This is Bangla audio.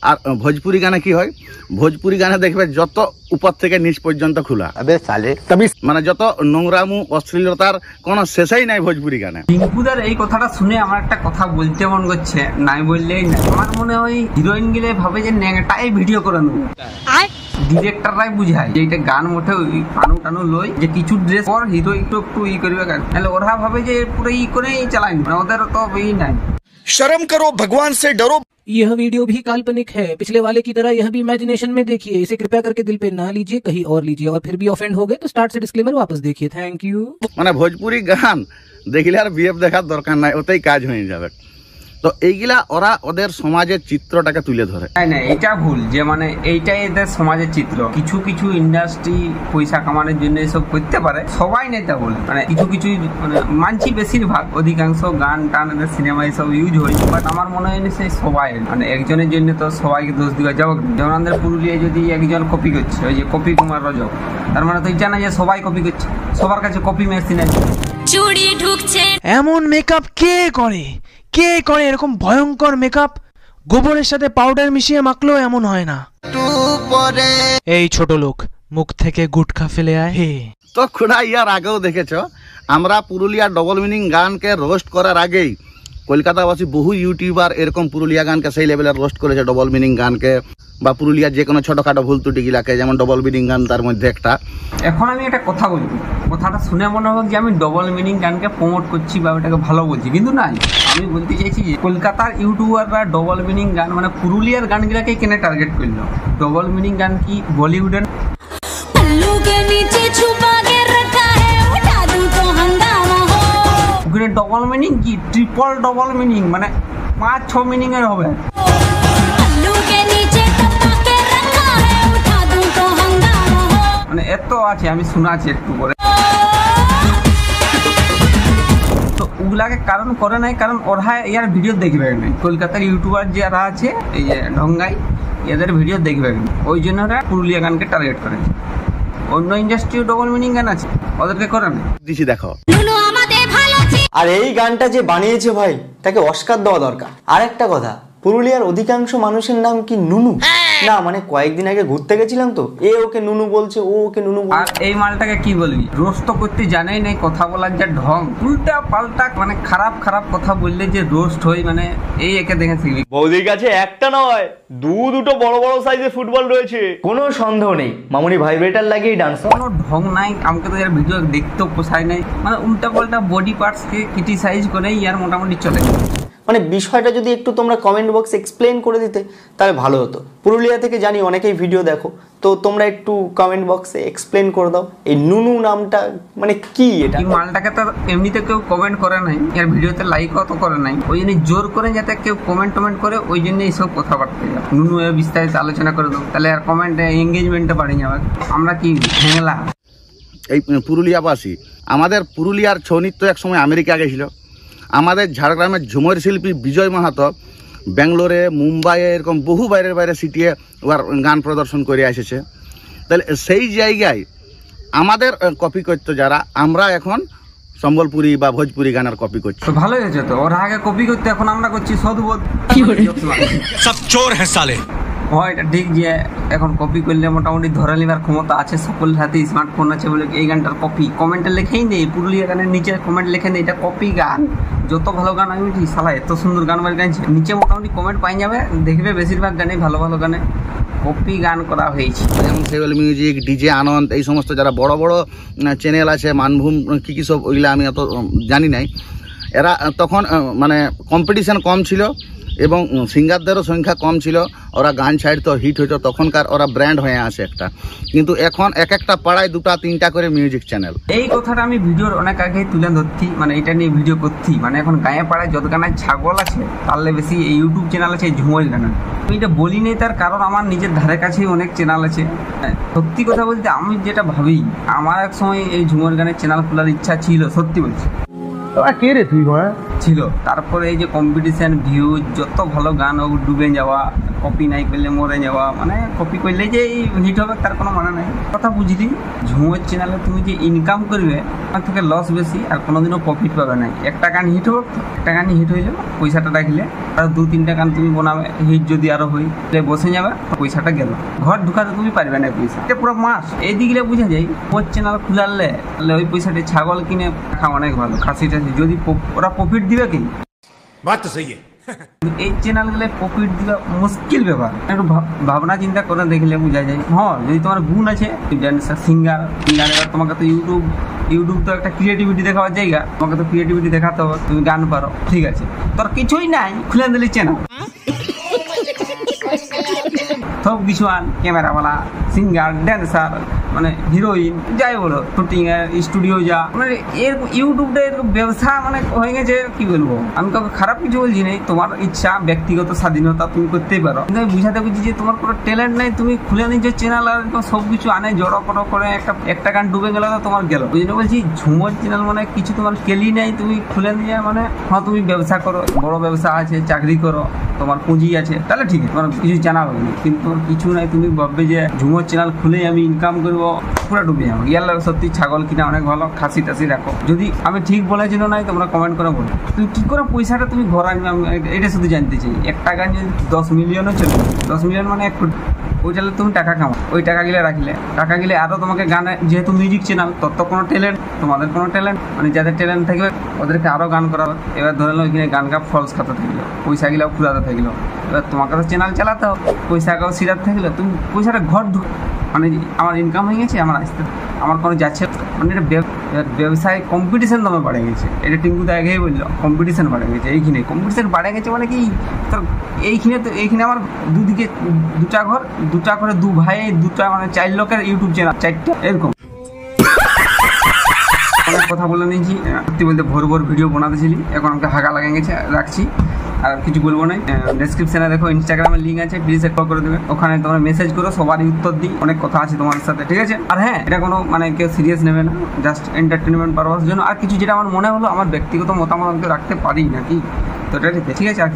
আর ভোজপুরি গানে কি হয়, ভোজপুরি গানে দেখবে যত উপর থেকে নিচ পর্যন্ত খোলা, মানে যত নোংরামু অশ্লীলতার কোনো শেষই নাই ভোজপুরি গানে। টিঙ্কুদার এই কথাটা শুনে আমার একটা কথা বলতে মন করছে, নাই বললেই না। আমার মনে হয় হিরোইন গিলে ভাবে যে নেংটাই ভিডিও করে নেবো, ডিরেক্টররাই বুঝায় যে এটা গান মোটে পানু টানু লই যে কিছু ড্রেস পর হিরো একটু একটু ই করবে গান, তাহলে ওরা ভাবে যে পুরো ই করেই চালাই, ওদের তো ই নাই। शर्म करो, भगवान से डरो। यह वीडियो भी काल्पनिक है, पिछले वाले की तरह यह भी इमेजिनेशन में देखिए। इसे कृपया करके दिल पे ना लीजिए, कहीं और लीजिए, और फिर भी ऑफेंड हो गए तो स्टार्ट से डिस्क्लेमर वापस देखिए। Thank you. মানে ভোজপুরি গান দেখলে আর বিএফ দেখার দরকার নাই, ওতেই কাজ হয়ে যাবে। তো এইগুলা ওরা ওদের সমাজের চিত্রটাকে তুলে ধরে। না এটা ভুল, যে মানে এইটাই এদের সমাজের চিত্র। কিছু কিছু ইন্ডাস্ট্রি পয়সা কামানোর জন্য এসব করতে পারে, সবাই নেই তা বলে, মানে কিছু কিছু মানে মানছি বেশিরভাগ, অধিকাংশ গান টান এদের সিনেমা এসব ইউজ হয়। বাট আমার মনে হয় না সেই সবাই, মানে একজনের জন্য তো সবাইকে দোষ দেওয়া যাবে। যেমন আমাদের পুরুলিয়ায় যদি একজন কপি করছে, ওই যে কপি কুমার রজক, তার মানে তো এটা না যে সবাই কপি করছে, সবার কাছে কপি মেশিন আছে। চুড়ি ঢুকছে এমন মেকআপ কে করে, কে করে এরকম ভয়ঙ্কর মেকআপ? গোবরের সাথে পাউডার মিশিয়ে মাখলেও এমন হয় না। এই ছোট লোক, মুখ থেকে গুটখা ফেলে আয়। হে তো খুড়া ইয়ার আগেও দেখেছো, আমরা পুরুলিয়া ডবল মিনিং গানকে রোস্ট করার আগেই কলকাতাবাসী বহু ইউটিউবার এরকম পুরুলিয়া গানকে সেই লেভেলের রোস্ট করেছে, ডবল মিনিং গানকে বা পুরুলিয়ার যে কোনো ছোটখাটো ভুল ত্রুটি গিলাকে, যেমন ডবল মিনিং গান তার মধ্যে একটা। এখন আমি একটা কথা বলছি, কথাটা শুনে মনে হোক যে আমি ডবল মিনিং গানকে প্রমোট করছি বা ওটাকে ভালো বলছি, কিন্তু নাই। আমি বলতে চাইছি যে কলকাতার ইউটিউবাররা ডবল মিনিং গান মানে পুরুলিয়ার গানগুলাকে কেন টার্গেট করলো? ডবল মিনিং গান কি বলিউডের? ডবল মিনিং কি ট্রিপল ডবল মিনিং, মানে 5-6 মিনিং এর হবে। মানে এত আছে, আমি শোনাচ্ছি একটু করে। তো ওগুলাকে কারণ করে নাই, কারণ ওরা ইয়ার ভিডিও দেখবে না। কলকাতার ইউটিউবার যারা আছে, এই যে ঢঙ্গাই, এদের ভিডিও দেখবে না, ওই জন্য ওরা পুরুলিয়া গানকে টার্গেট করে। অন্য ইন্ডাস্ট্রিও ডবল মিনিং গান আছে, ওদেরকে করে না। দিছি দেখো। আর এই গানটা যে বানিয়েছে ভাই, তাকে অস্কার দেওয়া দরকার। আর একটা কথা, পুরুলিয়ার অধিকাংশ মানুষের নাম কি নুনু না? মানে কয়েকদিন আগে ঘুরতে গেছিলাম তো, এ ওকে নুনু বলছে, ও ওকে নুনু বলছে। আর এই মালটাকে কি বলবি, রোস্ট করতে জানাই নাই, কথা বলার যা ঢং, উল্টা পাল্টা মানে খারাপ খারাপ কথা বললে যে রোস্ট হয়, মানে এই একে দেখে শিখবি। বৌদির কাছে একটা নয়, দুটো বড় বড় সাইজের ফুটবল রয়েছে, কোনো সন্দেহ নেই। মামুনি ভাইব্রেটার লাগিয়ে ডান্স, কোনো ঢং নাই। আমাকে তো এর ভিডিও দেখতেও পোষায় নাই, মানে উল্টা পাল্টা বডি পার্টসকে ক্রিটিসাইজ করে ইয়ার মোটামুটি চলে। মানে বিষয়টা যদি একটু তোমরা কমেন্ট বক্সে এক্সপ্লেন করে দিতে তাহলে ভালো হতো। পুরুলিয়া থেকে জানি অনেকেই ভিডিও দেখো, তো তোমরা একটু কমেন্ট বক্সে এক্সপ্লেন করে দাও এই নুনু নামটা মানে কি। এটা এই মালটাকে তো এমনিতে কেউ কমেন্ট করে নাই, এর ভিডিওতে লাইকও তো করে নাই, ওই জন্য জোর করে যাতে কেউ কমেন্ট করে, ওই জন্য এইসব কথাবার্তা নুনু বিস্তারিত আলোচনা করে দাও, তাহলে আর কমেন্টে এঙ্গেজমেন্টটা বাড়ে যাবে। আমরা কি হ্যাংলা? এই পুরুলিয়াবাসী, আমাদের পুরুলিয়ার ছৌ নৃত্য এক সময় আমেরিকা গেছিল। আমাদের ঝাড়গ্রামের ঝুমর শিল্পী বিজয় মাহাতো ব্যাঙ্গালোরে, মুম্বাইয়ে, এরকম বহু বাইরে সিটিয়ে ওর গান প্রদর্শন করে এসেছে। তাহলে সেই জায়গায় আমাদের কপি করতো যারা, আমরা এখন সম্বলপুরি বা ভোজপুরি গানের কপি করছি। ভালোই হয়েছে তো, ওরা আগে কপি করতে, এখন আমরা করছি সদবোধ। সব চোর হ্যাঁ সালে। হয় এটা ঠিক যে এখন কপি করলে মোটামুটি ধরে নেবার ক্ষমতা আছে, সকলের হাতে স্মার্টফোন আছে বলে এই গানটার কপি। কমেন্টে লেখেই নেই, পুরুলিয়া গানের নিচে কমেন্ট লেখে নেই এটা কপি গান। যত ভালো গান আমি বলছি শালা এত সুন্দর গান বাড়ি গাইছে, নিচে মোটামুটি কমেন্ট পাই যাবে, দেখবে বেশিরভাগ গানেই ভালো ভালো গানে কপি গান করা হয়েছে। যেমন সেভেল মিউজিক, ডিজে আনন্দ, এই সমস্ত যারা বড় বড় চ্যানেল আছে, মানভূম কী সব, ওইগুলো আমি অত জানি নাই। এরা তখন মানে কম্পিটিশান কম ছিল এবং সিঙ্গারদেরও সংখ্যা কম ছিল, ওরা গান ছাড়তো, হিট হইতো, তখনকার ওরা ব্র্যান্ড হয়ে আসে একটা। কিন্তু এখন এক একটা পাড়ায় 2-3টা করে মিউজিক চ্যানেল। এই কথাটা আমি ভিডিওর অনেক আগেই তুলে ধরছি, মানে এটা নিয়ে ভিডিও করছি। মানে এখন গায়ে পাড়ায় যত গানায় ছাগল আছে তাহলে বেশি এই ইউটিউব চ্যানেল আছে ঝুমর গানা। আমি এটা বলি নেই তার কারণ আমার নিজের ধারে কাছেই অনেক চ্যানেল আছে। সত্যি কথা বলতে আমি যেটা ভাবি, আমার এক সময় এই ঝুমর গানের চ্যানেল খোলার ইচ্ছা ছিল, সত্যি বলছি। কে রে তুই ছিল, তারপরে এই যে কম্পিটিশন, ভিউজ, যত ভালো গান হোক ডুবে যাওয়া, কপি নাই করলে মরে যাওয়া, মানে কপি করলে যে হিট হবে তার কোনো মানে নাই। কথা বুঝলি, ঝুমোর চ্যানেলে তুমি যে ইনকাম করবে তার থেকে লস বেশি, আর কোনোদিনও প্রফিট পাবে না। একটা গান হিট হোক, একটা গান হিট হইলে পয়সাটা রাখলে, আর 2-3টা গান তুমি বানাবে, হিট যদি আরো হই বসে যাবে, পয়সাটা গেল। ঘর ঢুকাতে তুমি পারবে না পয়সা, এটা পুরো মাস। এই দিকলে বুঝা যায় ওর চ্যানেল খুলালে ওই পয়সাটা ছাগল কিনে রাখা অনেক ভালো, খাসি টাসি। যদি ওরা প্রফিট দিবে কি, बात तो सही है। এই চ্যানেলগুলো প্রফিট দিবা মুশকিল ব্যাপার। একটু ভাবনা চিন্তা করে দেখলে বোঝা যায়। হ্যাঁ, যদি তোমার গুণ আছে, ড্যান্সার, সিঙ্গার, এবার তোমাকে তো ইউটিউব তো একটা ক্রিয়েটিভিটি দেখাবার জায়গা, তোমাকে তো ক্রিয়েটিভিটি দেখাতে হবে, তুমি গান পারো, ঠিক আছে। তোর কিছুই নাই, খুলে দিলি চ্যানেল, সব কিছু আন, ক্যামেরাওয়ালা, সিঙ্গার, ড্যান্সার, মানে হিরোইন, যাই বলো, শুটিং এর স্টুডিও যা, মানে এর ইউটিউবটা এরকম ব্যবসা মানে হয়ে গেছে। কি বলবো, আমি কাউকে খারাপ কিছু বলছি না, তোমার ইচ্ছা, ব্যক্তিগত স্বাধীনতা, তুমি করতেই পারো। কিন্তু আমি বুঝাতে বুঝছি যে তোমার কোনো ট্যালেন্ট নাই, তুমি খুলে নিচ্ছ চ্যানেল আর সব কিছু আনে জড়ো করে একটা গান ডুবে গেল তো তোমার গেল। ওই জন্য বলছি ঝুমোর চ্যানেল মানে কিছু তোমার কেলি নেই, তুমি খুলে নিয়ে মানে হ্যাঁ তুমি ব্যবসা করো, বড় ব্যবসা আছে, চাকরি করো, তোমার পুঁজি আছে, তাহলে ঠিক আছে, তোমার কিছু জানা হবে না। কিন্তু তোমার কিছু নাই, তুমি ভাববে যে ঝুমোর চ্যানেল খুলে আমি ইনকাম করবো, পুরো ডুবে যাবো। ইয়ার সত্যি ছাগল কিনা অনেক ভালো, খাসি টাসি রাখো। যদি আমি ঠিক বলেছি না, নাই তোমরা কমেন্ট করে বলো, তুমি কি করে পয়সাটা তুমি ঘর আনবে, আমি এটা শুধু জানতে চাই। একটা গান যদি 10 মিলিয়নও চলে, 10 মিলিয়ন মানে 1 কোটি, ওই চালে তুমি টাকা কামাও, ওই টাকা গিলে রাখলে, টাকা গিলে আরো তোমাকে গানে, যেহেতু মিউজিক চ্যানেল, তোর তো কোনো ট্যালেন্ট, তোমাদের কোনো ট্যালেন্ট, মানে যাদের ট্যালেন্ট থাকবে ওদেরকে আরো গান করাবে। এবার ধরে নাও ওইখানে গান গা ফলস খাতে থাকলো, পয়সা গিলাও ফুরাতে থাকলো। এবার তোমাকে তো চ্যানেল চালাতে হবে, পয়সা গাও সিরাতে থাকলো, তুমি পয়সাটা ঘর মানে আমার ইনকাম হয়ে গেছে, আমার আসতে আমার কোনো যাচ্ছে, মানে এটা ব্যবসায় কম্পিটিশন দামে বাড়ে গেছে। এটা টিঙ্কু দা আগেই বললো, কম্পিটিশন বাড়ে গেছে। এইখানে কম্পিটিশন বাড়ে গেছে মানে কি, তোর এইখানে আমার দুদিকে দুটা ঘরে 2 ভাই, 2টা মানে 4 লোকের ইউটিউব চ্যানেল, 4টা এরকম। অনেক কথা বলে নিয়েছি, সত্যি বলতে ভোর ভিডিও বানাতেছিলি, এখন আমাকে হাগা লাগে গেছে, রাখছি, আর কিছু বলবো না। ডেসক্রিপশনে দেখো ইনস্টাগ্রামের লিঙ্ক আছে, প্লিজ ফলো করে দেবে, ওখানে তোমরা মেসেজ করো, সবারই উত্তর দিই, অনেক কথা আছে তোমাদের সাথে, ঠিক আছে। আর হ্যাঁ, এটা কোনো মানে কেউ সিরিয়াস নেবে না, জাস্ট এন্টারটেনমেন্ট পারপাসের জন্য। আর কিছু যেটা আমার মনে হলো, আমার ব্যক্তিগত মতামত আমি রাখতে পারি নাকি, তো এটা ঠিক আছে। আর